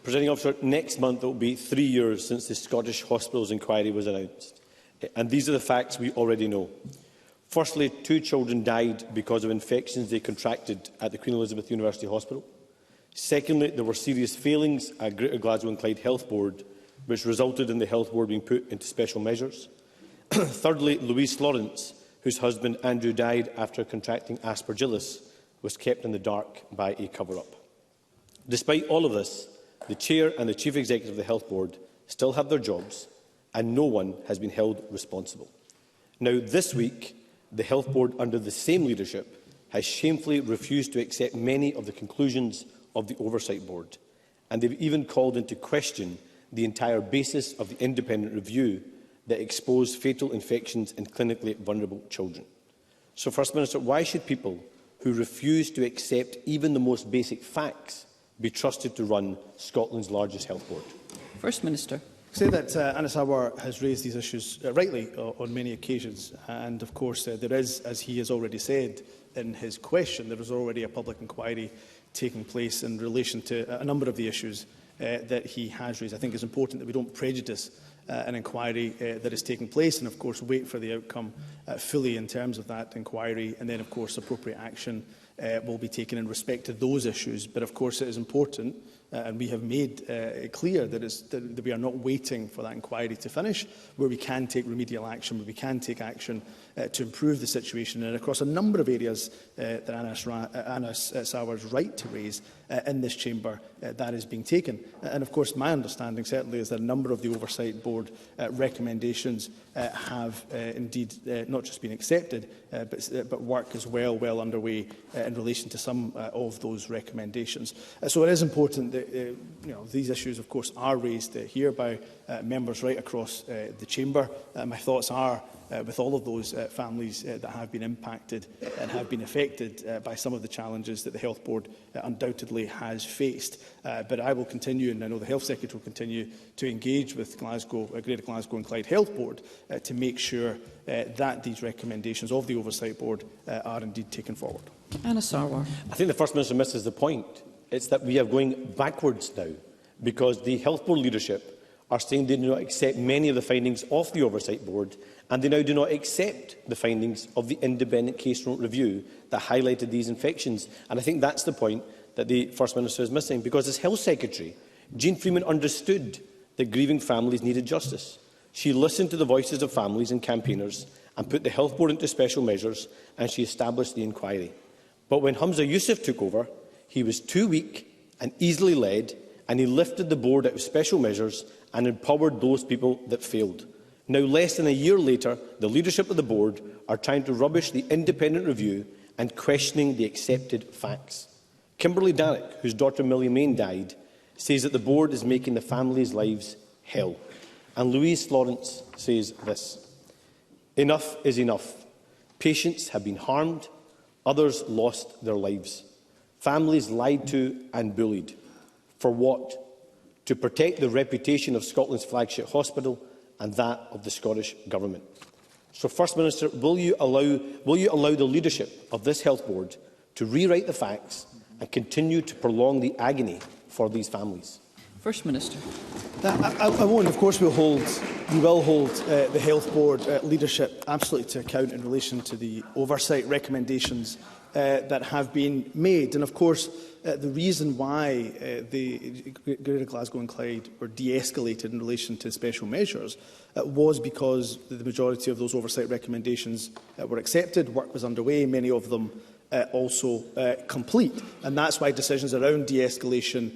Presiding Officer, next month it will be 3 years since the Scottish Hospitals inquiry was announced. And these are the facts we already know. Firstly, 2 children died because of infections they contracted at the Queen Elizabeth University Hospital. Secondly, there were serious failings at Greater Glasgow and Clyde Health Board, which resulted in the Health Board being put into special measures. Thirdly, Louise Slorance, whose husband Andrew died after contracting aspergillus, was kept in the dark by a cover-up. Despite all of this, the Chair and the Chief Executive of the Health Board still have their jobs, and no one has been held responsible. Now, this week, the Health Board, under the same leadership, has shamefully refused to accept many of the conclusions of the Oversight Board, and they've even called into question the entire basis of the independent review that exposed fatal infections in clinically vulnerable children. So, First Minister, why should people who refuse to accept even the most basic facts be trusted to run Scotland's largest health board? First Minister. Say that Anas Sarwar has raised these issues rightly on many occasions, and of course there is, as he has already said in his question, there is already a public inquiry taking place in relation to a number of the issues that he has raised. I think it's important that we don't prejudice an inquiry that is taking place, and of course wait for the outcome fully in terms of that inquiry, and then of course appropriate action will be taken in respect to those issues. But of course it is important, and we have made it clear that we are not waiting for that inquiry to finish, where we can take remedial action, where we can take action to improve the situation, and across a number of areas that Anas Sarwar is right to raise in this chamber, that is being taken. And of course my understanding certainly is that a number of the Oversight Board recommendations have indeed not just been accepted, but work is well underway in relation to some of those recommendations. So it is important that these issues of course are raised here by members right across the chamber. My thoughts are with all of those families that have been impacted and have been affected by some of the challenges that the Health Board undoubtedly has faced. But I will continue, and I know the Health Secretary will continue, to engage with Greater Glasgow and Clyde Health Board to make sure that these recommendations of the Oversight Board are indeed taken forward. Anas Sarwar. I think the First Minister misses the point. It's that we are going backwards now, because the Health Board leadership are saying they do not accept many of the findings of the Oversight Board, and they now do not accept the findings of the independent case note review that highlighted these infections. And I think that's the point that the First Minister is missing, because as Health Secretary, Jean Freeman understood that grieving families needed justice. She listened to the voices of families and campaigners and put the Health Board into special measures, and she established the inquiry. But when Humza Yousaf took over, he was too weak and easily led, and he lifted the board out of special measures and empowered those people that failed. Now, less than a year later, the leadership of the board are trying to rubbish the independent review and questioning the accepted facts. Kimberly Darroch, whose daughter Millie Main died, says that the board is making the families' lives hell. And Louise Slorance says this: "Enough is enough. Patients have been harmed, others lost their lives. Families lied to and bullied. For what? To protect the reputation of Scotland's flagship hospital and that of the Scottish Government." So, First Minister, will you allow the leadership of this Health Board to rewrite the facts and continue to prolong the agony for these families? First Minister. I won't. Of course, we will hold the Health Board leadership absolutely to account in relation to the oversight recommendations that have been made. And of course, the reason why the Greater Glasgow and Clyde were de-escalated in relation to special measures was because the majority of those oversight recommendations were accepted, work was underway, many of them also complete. And that's why decisions around de-escalation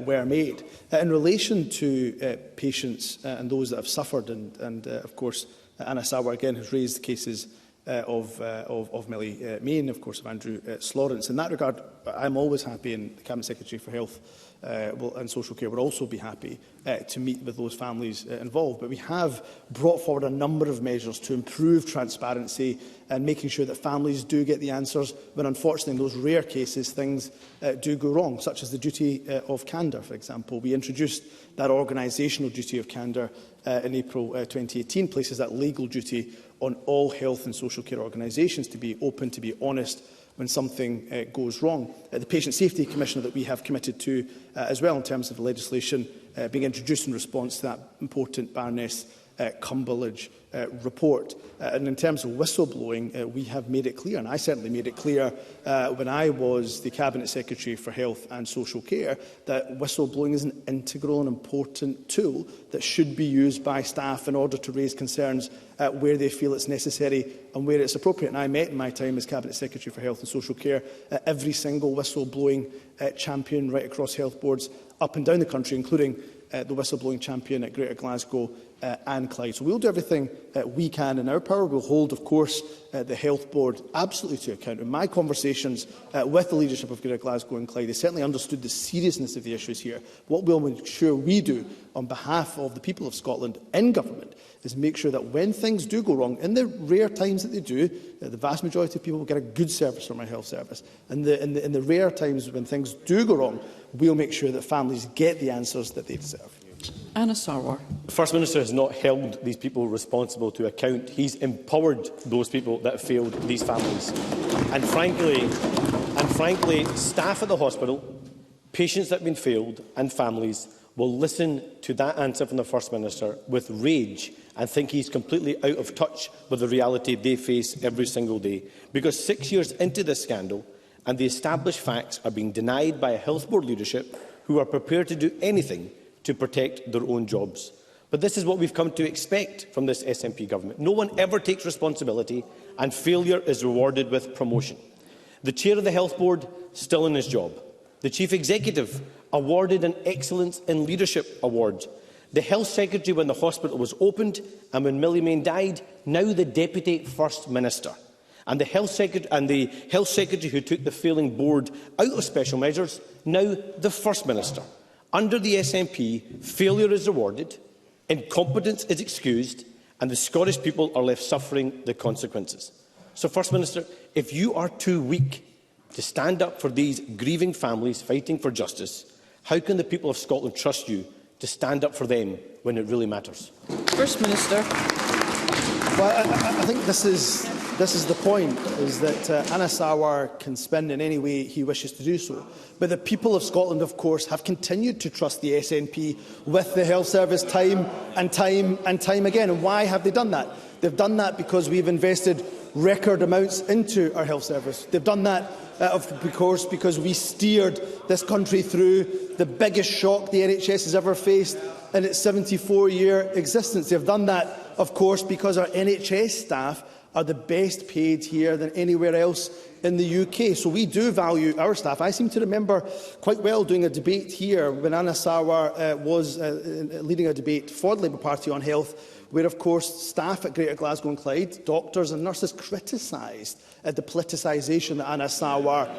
were made. In relation to patients and those that have suffered, and of course, Anas Sarwar again has raised the cases of Millie Main, of course, of Andrew Slorance. In that regard, I'm always happy, and the Cabinet Secretary for Health and Social Care will also be happy to meet with those families involved. But we have brought forward a number of measures to improve transparency and making sure that families do get the answers when, unfortunately, in those rare cases, things do go wrong, such as the duty of candour, for example. We introduced that organisational duty of candour in April 2018, places that legal duty on all health and social care organisations to be open, to be honest when something goes wrong. The Patient Safety Commissioner that we have committed to as well in terms of the legislation being introduced in response to that important Baroness Cumberledge report. And in terms of whistleblowing, we have made it clear, and I certainly made it clear when I was the Cabinet Secretary for Health and Social Care, that whistleblowing is an integral and important tool that should be used by staff in order to raise concerns where they feel it's necessary and where it's appropriate. And I met in my time as Cabinet Secretary for Health and Social Care every single whistleblowing champion right across health boards up and down the country, including the whistleblowing champion at Greater Glasgow and Clyde. So we'll do everything we can in our power. We'll hold, of course, the Health Board absolutely to account. In my conversations with the leadership of Greater Glasgow and Clyde, they certainly understood the seriousness of the issues here. What we'll make sure we do on behalf of the people of Scotland in government is make sure that when things do go wrong, in the rare times that they do, the vast majority of people will get a good service from our health service. And in the rare times when things do go wrong, we'll make sure that families get the answers that they deserve. Anas Sarwar. The First Minister has not held these people responsible to account. He's empowered those people that failed these families. And frankly, staff at the hospital, patients that have been failed and families will listen to that answer from the First Minister with rage and think he's completely out of touch with the reality they face every single day. Because 6 years into this scandal, and the established facts are being denied by a health board leadership who are prepared to do anything to protect their own jobs. But this is what we've come to expect from this SNP government. No one ever takes responsibility, and failure is rewarded with promotion. The chair of the health board still in his job. The chief executive awarded an Excellence in Leadership award. The health secretary when the hospital was opened, and when Millie Mayne died, now the deputy first minister. And the health secretary who took the failing board out of special measures, now the First Minister. Under the SNP, failure is rewarded, incompetence is excused, and the Scottish people are left suffering the consequences. So, First Minister, if you are too weak to stand up for these grieving families fighting for justice, how can the people of Scotland trust you to stand up for them when it really matters? First Minister. Well, I think this is the point, is that Anas Sarwar can spin in any way he wishes to do so. But the people of Scotland, of course, have continued to trust the SNP with the health service time and time again. And why have they done that? They've done that because we've invested record amounts into our health service. They've done that, of course, because we steered this country through the biggest shock the NHS has ever faced in its 74-year existence. They've done that, of course, because our NHS staff are the best paid here than anywhere else in the UK. So we do value our staff. I seem to remember quite well doing a debate here when Anas Sarwar was leading a debate for the Labour Party on health, where, of course, staff at Greater Glasgow and Clyde, doctors and nurses, criticised the politicisation that Anas Sarwar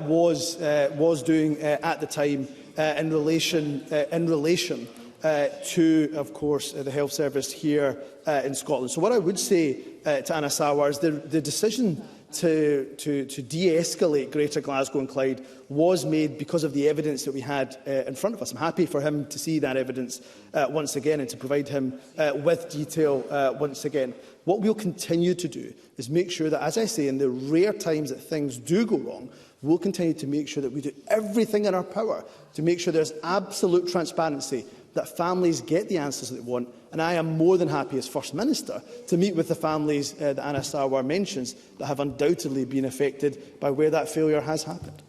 was doing at the time in relation to, of course, the health service here in Scotland. So what I would say to Anas Sarwar is the decision to de-escalate Greater Glasgow and Clyde was made because of the evidence that we had in front of us. I'm happy for him to see that evidence once again and to provide him with detail once again. What we'll continue to do is make sure that, as I say, in the rare times that things do go wrong, we'll continue to make sure that we do everything in our power to make sure there's absolute transparency, that families get the answers that they want. And I am more than happy as First Minister to meet with the families that Anas Sarwar mentions that have undoubtedly been affected by where that failure has happened.